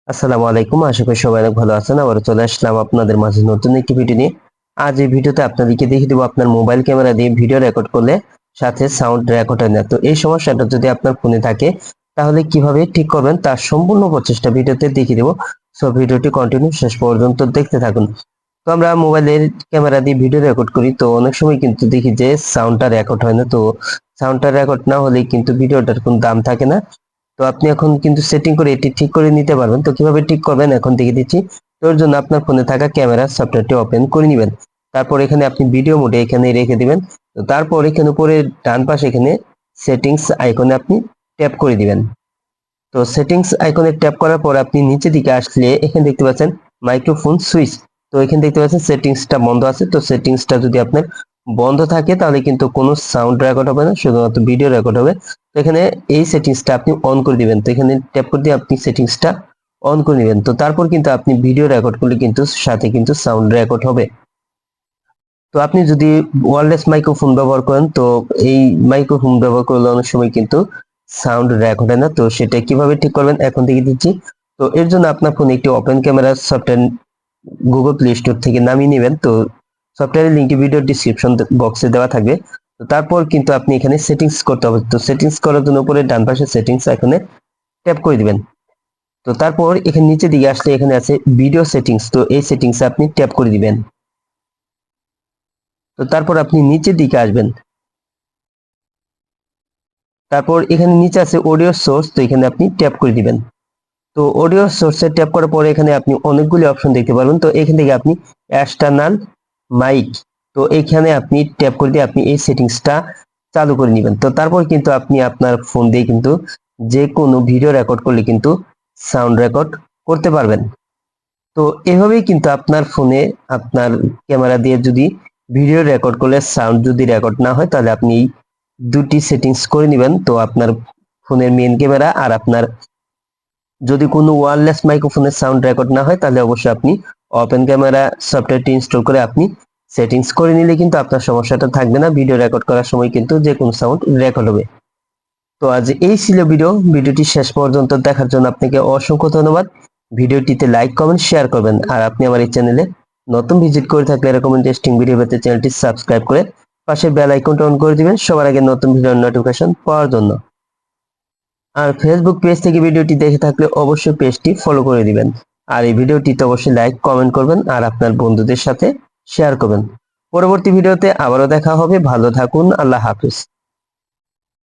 আসসালামু আলাইকুম, আশা করি সবাই অনেক ভালো আছেন। আবার চলে আসলাম আপনাদের মাঝে নতুন একটি ভিডিও নিয়ে। আজ এই ভিডিওতে আপনাদেরকে দেখিয়ে দেবো আপনার মোবাইল ক্যামেরা দিয়ে ভিডিও রেকর্ড করলে সাথে সাউন্ড রেকর্ড হয় না। তো এই সমস্যাটা যদি আপনার ফোনে থাকে তাহলে কিভাবে ঠিক করবেন তার সম্পূর্ণ প্রচেষ্টা ভিডিওতে দেখিয়ে দেবো। সো ভিডিওটি কন্টিনিউ শেষ পর্যন্ত দেখতে থাকুন। তো আমরা মোবাইলের ক্যামেরা দিয়ে ভিডিও রেকর্ড করি, তো অনেক সময় কিন্তু দেখি যে সাউন্ডটা রেকর্ড হয় না। তো সাউন্ডটা রেকর্ড না হলে কিন্তু ভিডিওটার কোনো দাম থাকে না। তো আপনি এখন কিন্তু সেটিং করে এটি ঠিক করে নিতে পারবেন। তো কিভাবে ঠিক করবেন এখন দেখে দিচ্ছি। তো এর জন্য আপনার ফোনে থাকা ক্যামেরা সফটওয়্যারটি ওপেন করে নেবেন। তারপর এখানে আপনি ভিডিও মোডে এখানে রেখে দিবেন। তো তারপর এখানে উপরে ডান পাশে এখানে সেটিংস আইকনে আপনি ট্যাপ করে দিবেন। তো সেটিংস আইকনে ট্যাপ করার পর আপনি নিচের দিকে আসলে এখানে দেখতে পাচ্ছেন মাইক্রোফোন সুইচ। তো এখানে দেখতে পাচ্ছেন সেটিংসটা বন্ধ আছে। তো সেটিংসটা যদি আপনার বন্ধ থাকে তাহলে কিন্তু কোনো সাউন্ড রেকর্ড হবে না, শুধুমাত্র ভিডিও রেকর্ড হবে। তো এখানে এই সেটিংসটা আপনি অন করে দিবেন। তো এখানে ট্যাপ করে দিয়ে আপনি সেটিংসটা অন করে নেবেন। তো তারপর কিন্তু আপনি ভিডিও রেকর্ড করলে কিন্তু সাথে কিন্তু সাউন্ড রেকর্ড হবে। তো আপনি যদি ওয়্যারলেস মাইক্রোফোন ব্যবহার করেন তো এই মাইক্রোফোন ব্যবহার করলে অনেক সময় কিন্তু সাউন্ড রেকর্ড হয় না। তো সেটা কিভাবে ঠিক করবেন এখন থেকে দিচ্ছি। তো এর জন্য আপনার ফোনে একটি open camera software Google play store থেকে নামিয়ে নেবেন। তো সফটওয়্যারের লিঙ্কটি ভিডিও ডিসক্রিপশন বক্সে দেওয়া থাকবে। তো তারপর কিন্তু আপনি এখানে সেটিংস করতে হবে। তো সেটিংস করার জন্য উপরে ডান পাশে সেটিংস এখানে ট্যাপ করে দিবেন। তো তারপর এখানে নিচে দিকে আসলে এখানে আছে ভিডিও সেটিংস। তো এই সেটিংসে আপনি ট্যাপ করে দিবেন। তো তারপর আপনি নিচের দিকে আসবেন। তারপর এখানে নিচে আছে অডিও সোর্স। তো এখানে আপনি ট্যাপ করে দিবেন। তো অডিও সোর্সে ট্যাপ করার পরে এখানে আপনি অনেকগুলি অপশন দেখতে পারবেন। তো এখান থেকে আপনি এক্সটার্নাল মাইক, তো এখানে আপনি ট্যাপ করে দিয়ে আপনি এই সেটিংসটা চালু করে নেবেন। তো তারপর কিন্তু আপনি আপনার ফোন দিয়ে কিন্তু যে কোনো ভিডিও রেকর্ড করলে কিন্তু সাউন্ড রেকর্ড করতে পারবেন। তো এভাবেই কিন্তু আপনার ফোনে আপনার ক্যামেরা দিয়ে যদি ভিডিও রেকর্ড করলে সাউন্ড যদি রেকর্ড না হয় তাহলে আপনি এই দুটি সেটিংস করে নেবেন। তো আপনার ফোনের মেইন ক্যামেরা আর আপনার যদি কোনো ওয়্যারলেস মাইক্রোফোনের সাউন্ড রেকর্ড না হয় তাহলে অবশ্যই আপনি ওপেন ক্যামেরা সফটওয়্যারটি ইনস্টল করে আপনি সেটিংস করে নিলে কিন্তু আপনার সমস্যাটা থাকবে না। ভিডিও রেকর্ড করার সময় কিন্তু যে কোনো সাউন্ড রেকর্ড হবে। তো আজ এই ছিল ভিডিওটি শেষ পর্যন্ত দেখার জন্য আপনাকে অসংখ্য ধন্যবাদ। ভিডিওটিতে লাইক কমেন্ট শেয়ার করবেন। আর আপনি আমার এই চ্যানেলে নতুন ভিজিট করে থাকলে এরকম ইন্টারেস্টিং ভিডিও পেতে চ্যানেলটি সাবস্ক্রাইব করে পাশে বেল আইকনটা অন করে দিবেন সবার আগে নতুন ভিডিওর নোটিফিকেশন পাওয়ার জন্য। আর ফেসবুক পেজ থেকে ভিডিওটি দেখে থাকলে অবশ্যই পেজটি ফলো করে দিবেন। আর এই ভিডিওটিতে অবশ্যই লাইক কমেন্ট করবেন আর আপনার বন্ধুদের সাথে শেয়ার করবেন। পরবর্তী ভিডিওতে আবারও দেখা হবে। ভালো থাকুন। আল্লাহ হাফিজ।